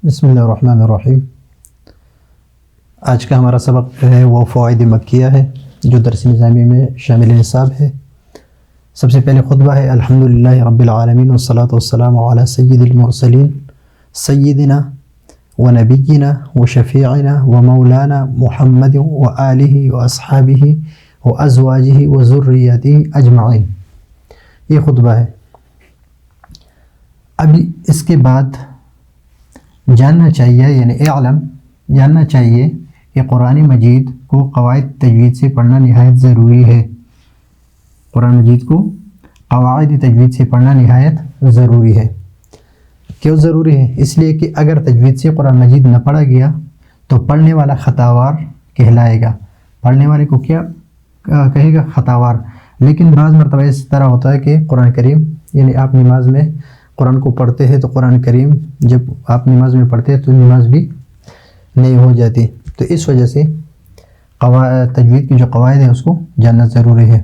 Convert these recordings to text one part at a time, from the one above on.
بسم اللہ الرحمن الرحیم۔ آج کا ہمارا سبق جو ہے وہ فوائد مکیہ ہے جو درس نظامی میں شامل نصاب ہے۔ سب سے پہلے خطبہ ہے الحمدللہ رب العالمین والصلاة والسلام علی سید المرسلین سیدنا و نبینا و شفیعنا و مولانا محمد و آلہ و اصحابہ و ازواجہ و ذریتہ اجمعین۔ یہ خطبہ ہے۔ ابھی اس کے بعد جاننا چاہیے جاننا چاہیے کہ قرآن مجید کو قواعد تجوید سے پڑھنا نہایت ضروری ہے۔ قرآن مجید کو قواعد تجوید سے پڑھنا نہایت ضروری ہے۔ کیوں ضروری ہے؟ اس لیے کہ اگر تجوید سے قرآن مجید نہ پڑھا گیا تو پڑھنے والا خطاوار کہلائے گا۔ پڑھنے والے کو کیا کہے گا؟ خطاوار۔ لیکن بعض مرتبہ اس طرح ہوتا ہے کہ قرآن کریم آپ نماز میں قرآن کو پڑھتے ہیں تو قرآن کریم جب آپ نماز میں پڑھتے ہیں تو نماز بھی نہیں ہو جاتی۔ تو اس وجہ سے تجوید کی جو قواعد ہے اس کو جاننا ضروری ہے۔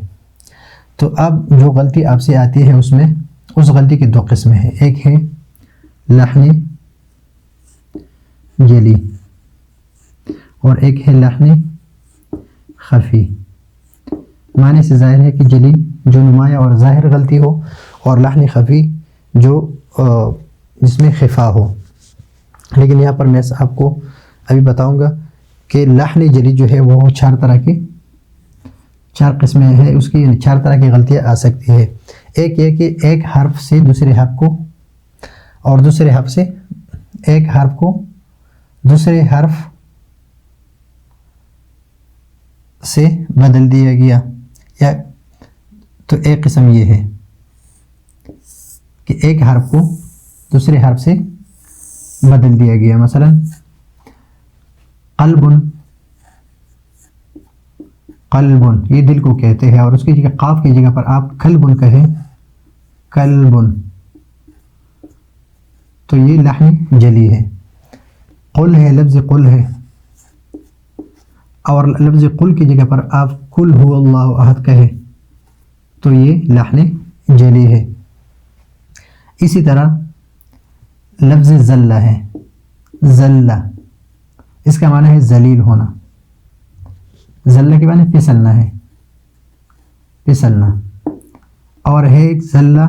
تو اب جو غلطی آپ سے آتی ہے اس غلطی کی دو قسمیں ہیں۔ ایک ہے لحنی جلی اور ایک ہے لحنی خفی۔ معنی سے ظاہر ہے کہ جلی جو نمایاں اور ظاہر غلطی ہو، اور لحنی خفی جو جس میں خفا ہو۔ لیکن یہاں پر میں آپ کو ابھی بتاؤں گا کہ لحن جلی جو ہے وہ چار قسمیں ہیں، اس کی چار طرح کی غلطیاں آ سکتی ہے۔ ایک یہ کہ ایک حرف سے دوسرے حرف کو، اور دوسرے حرف سے ایک حرف کو دوسرے حرف سے بدل دیا گیا، یا تو ایک قسم یہ ہے کہ ایک حرف کو دوسرے حرف سے بدل دیا گیا۔ مثلا قلبن یہ دل کو کہتے ہیں، اور اس کی جگہ قاف کی جگہ پر آپ قلبن کہیں، قلبن، تو یہ لحن جلی ہے۔ قل ہے، لفظ قل ہے، اور لفظ قل کی جگہ پر آپ قل هو اللہ احد کہیں تو یہ لحن جلی ہے۔ اسی طرح لفظ ذلہ ہے، ذلہ اس کا معنی ہے ذلیل ہونا۔ ذلہ کے معنی پھسلنا ہے، پھسلنا، اور ہے ایک ذلہ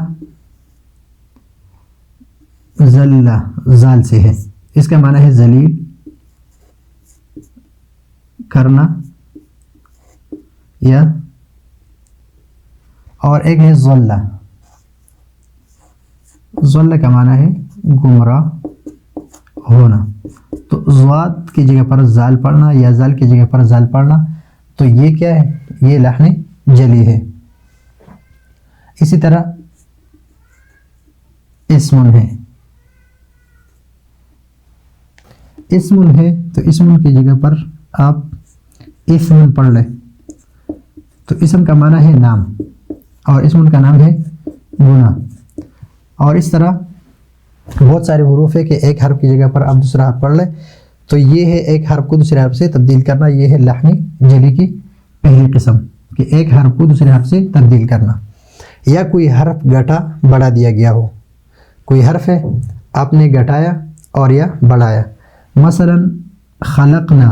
زال سے ہے، اس کا معنی ہے ذلیل کرنا، یا اور ایک ہے ضلہ۔ ضلہ کا معنی ہے گمراہ ہونا۔ تو ضاد کی جگہ پر زال پڑھنا یا زال کی جگہ پر زال پڑھنا، تو یہ کیا ہے؟ یہ لحن جلی ہے۔ اسی طرح اسمن ہے، اسمن ہے تو اسمن کی جگہ پر آپ اسمن پڑھ لیں تو اسم کا معنی ہے نام، اور اسمن کا نام ہے گناہ۔ اور اس طرح بہت سارے حروف ہے کہ ایک حرف کی جگہ پر آپ دوسرا حرف پڑھ لیں تو یہ ہے ایک حرف کو دوسرے حرف سے تبدیل کرنا۔ یہ ہے لحن جلی کی پہلی قسم، کہ ایک حرف کو دوسرے حرف سے تبدیل کرنا، یا کوئی حرف گھٹا بڑھا دیا گیا ہو۔ کوئی حرف ہے آپ نے گھٹایا اور یا بڑھایا، مثلا خلقنا،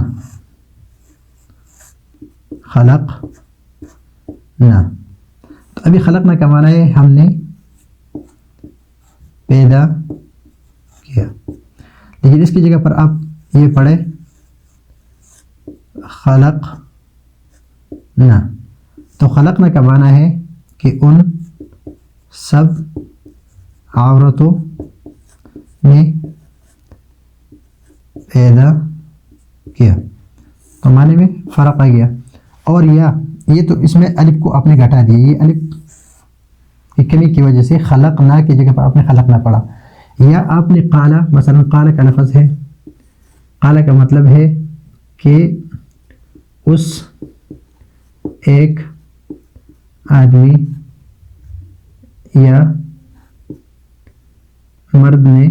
تو ابھی خلقنا کا معنی ہے ہم نے پیدا کیا، لیکن اس کی جگہ پر آپ یہ پڑھیں خلقنا، تو خلقنا کا معنی ہے کہ ان سب عورتوں نے پیدا کیا، تو معنی میں فرق آ گیا۔ اور یا یہ تو اس میں الف کو آپ نے گھٹا دیا، یہ الف کی کمی کی وجہ سے خلقنا کی جگہ پر آپ نے خلقنا پڑھا۔ یا آپ نے قالا، مثلا قالا کا لفظ ہے، قالا کا مطلب ہے کہ اس ایک آدمی یا مرد نے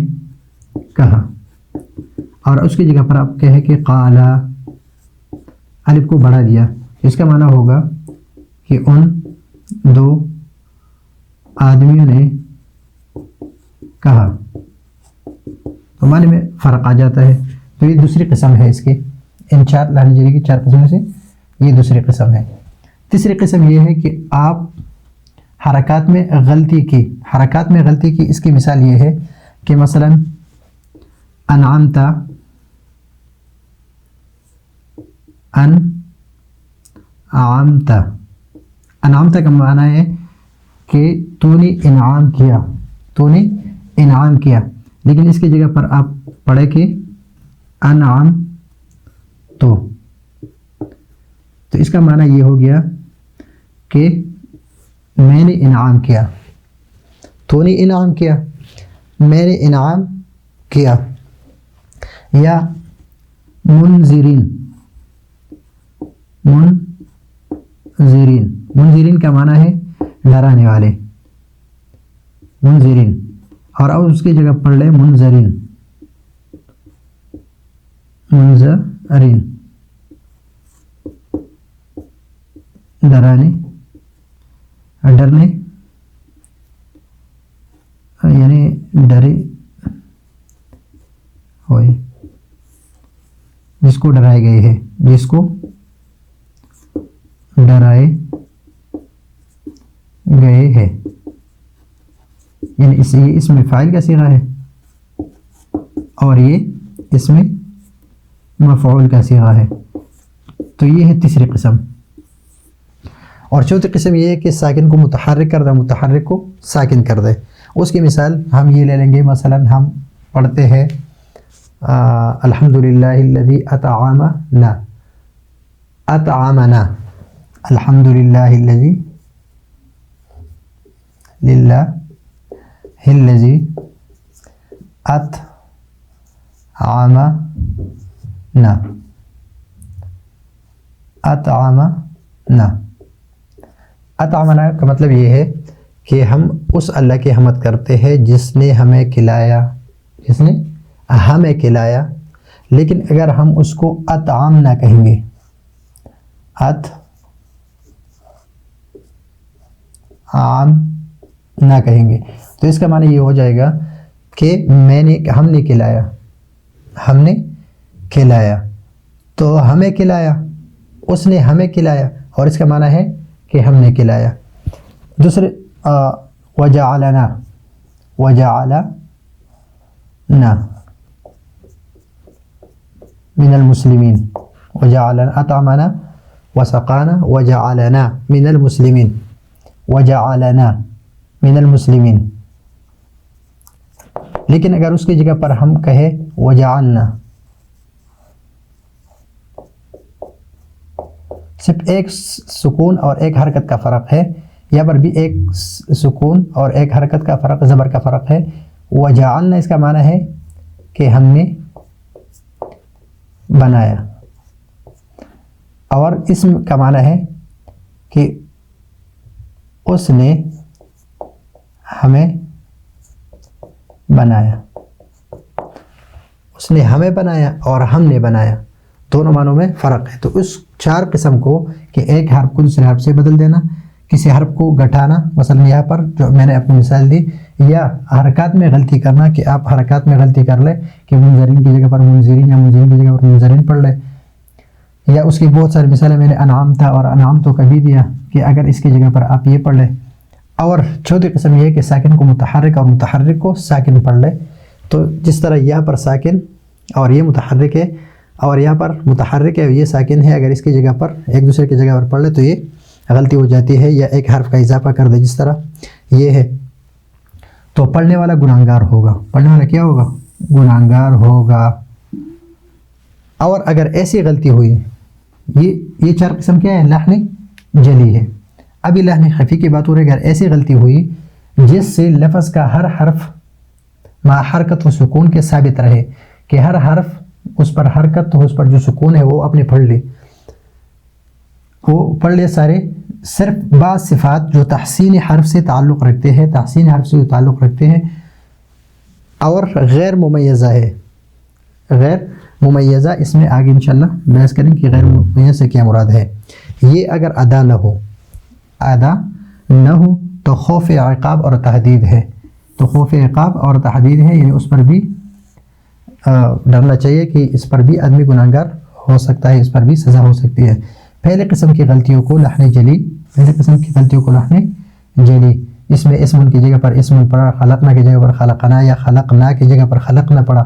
کہا، اور اس کی جگہ پر آپ کہے کہ قالا، الف کو بڑھا دیا، اس کا معنی ہوگا کہ ان دو آدمیوں نے کہا۔ تو معنی میں فرق آ جاتا ہے. تو یہ دوسری قسم ہے اس کی، ان 4 لحن جری کی 4 قسموں سے یہ دوسری قسم ہے. تیسری قسم یہ ہے کہ آپ حرکات میں غلطی کی اس کی مثال یہ ہے کہ مثلا انعمتا، انعمتا کا معنی ہے کہ تو نے انعام کیا، لیکن اس کی جگہ پر آپ پڑھے کہ انعام تو اس کا معنی یہ ہو گیا کہ میں نے انعام کیا، تو نے انعام کیا، میں نے انعام کیا. یا منذرین کا معنی ہے ڈرانے والے، منذرین، اور اب اس کی جگہ پڑھ لے منذرین، ڈرنے یعنی ڈرے ہوئے، جس کو ڈرائے گئے ہیں، جس کو ڈرائے گئے ہیں، یعنی یہ اس میں فاعل کا صیغہ ہے اور یہ اس میں مفعول کا صیغہ ہے. تو یہ ہے تیسری قسم. اور چوتھی قسم یہ ہے کہ ساکن کو متحرک کر دے، متحرک کو ساکن کر دے. اس کی مثال ہم یہ لے لیں گے، مثلا ہم پڑھتے ہیں الحمدللہ الذی اطعمنا، الحمدللہ الذی اطعمنا کا مطلب یہ ہے کہ ہم اس اللہ کی حمد کرتے ہیں جس نے ہمیں کھلایا، لیکن اگر ہم اس کو اطعمنا کہیں گے، اطعمنا کہیں گے، تو اس کا معنی یہ ہو جائے گا کہ ہم نے کھلایا، تو ہمیں کھلایا، اس نے ہمیں کھلایا، اور اس کا معنی ہے کہ ہم نے کھلایا. دوسرے وجعلنا من المسلمین، وجعلنا اطعمنا وسقانا وجعلنا من المسلمین، وجعلنا من المسلمین. لیکن اگر اس کی جگہ پر ہم کہیں وجعلنا، صرف ایک سکون اور ایک حرکت کا فرق ہے، یہاں پر بھی ایک سکون اور ایک حرکت کا فرق، زبر کا فرق ہے. وجعلنا اس کا معنی ہے کہ ہم نے بنایا، اور اسم کا معنی ہے کہ اس نے ہمیں بنایا، اس نے ہمیں بنایا اور ہم نے بنایا، دونوں معنوں میں فرق ہے. تو اس 4 قسم کو کہ ایک حرف کو دوسرے حرف سے بدل دینا، کسی حرف کو گھٹانا، مثلا یہاں پر جو میں نے اپنی مثال دی، یا حرکات میں غلطی کرنا کہ آپ حرکات میں غلطی کر لیں کہ منذرین کی جگہ پر منذرین، یا منذرین کی جگہ پر منذرین پڑھ لیں. یا اس کی بہت ساری مثالیں میں نے انعام تھا اور انعام تو کبھی دیا کہ اگر اس کی جگہ پر آپ یہ پڑھ لیں. اور چوتھی قسم یہ ہے کہ ساکن کو متحرک اور متحرک کو ساکن پڑھ لیں. تو جس طرح یہاں پر ساکن اور یہ متحرک ہے، اور یہاں پر متحرک ہے اور یہ ساکن ہے، اگر اس کی جگہ پر ایک دوسرے کی جگہ پر پڑھ لے تو یہ غلطی ہو جاتی ہے، یا ایک حرف کا اضافہ کر دے، جس طرح یہ ہے. تو پڑھنے والا گناہگار ہوگا، پڑھنے والا کیا ہوگا؟ گناہگار ہوگا. اور اگر ایسی غلطی ہوئی، یہ 4 قسم کیا ہے؟ لحن جلی ہے. ابھی لحن خفی کی بات ہو رہی ہے. اگر ایسی غلطی ہوئی جس سے لفظ کا ہر حرف مع حرکت و سکون کے ثابت رہے، کہ ہر حرف اس پر حرکت ہو، اس پر جو سکون ہے وہ اپنے پڑھ لے سارے، صرف بعض صفات جو تحسین حرف سے تعلق رکھتے ہیں، اور غیر ممیزہ ہے. غیر ممیزہ اس میں آگے انشاءاللہ بحث کریں کہ غیر ممیزہ سے کیا مراد ہے. یہ اگر ادا نہ ہو تو خوف عقاب اور تحدید ہے. تو خوف عقاب اور تحدید ہے، یعنی اس پر بھی ڈرنا چاہیے کہ اس پر بھی آدمی گناہگار ہو سکتا ہے، اس پر بھی سزا ہو سکتی ہے۔ پہلے قسم کی غلطیوں کو لحن جلی، اس میں اسم کی جگہ پر اسم پڑا، خلقنا کی جگہ پر خلقنا، یا خلقنا کی جگہ پر خلقنا پڑا،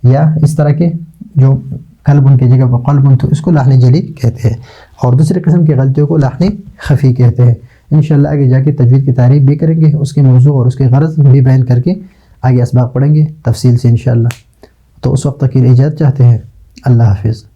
یا اس طرح کے جو قلب کی جگہ پر قلب، تو اس کو لحن جلی کہتے ہیں۔ اور دوسری قسم کی غلطیوں کو لحن خفی کہتے ہیں۔ انشاءاللہ آگے جا کے تجوید کی تعریف بھی کریں گے، اس کے موضوع اور اس کے غرض بھی بیان کر کے آگے اسباق پڑھیں گے تفصیل سے انشاءاللہ۔ تو اس وقت تک کے لیے اجازت چاہتے ہیں۔ اللہ حافظ۔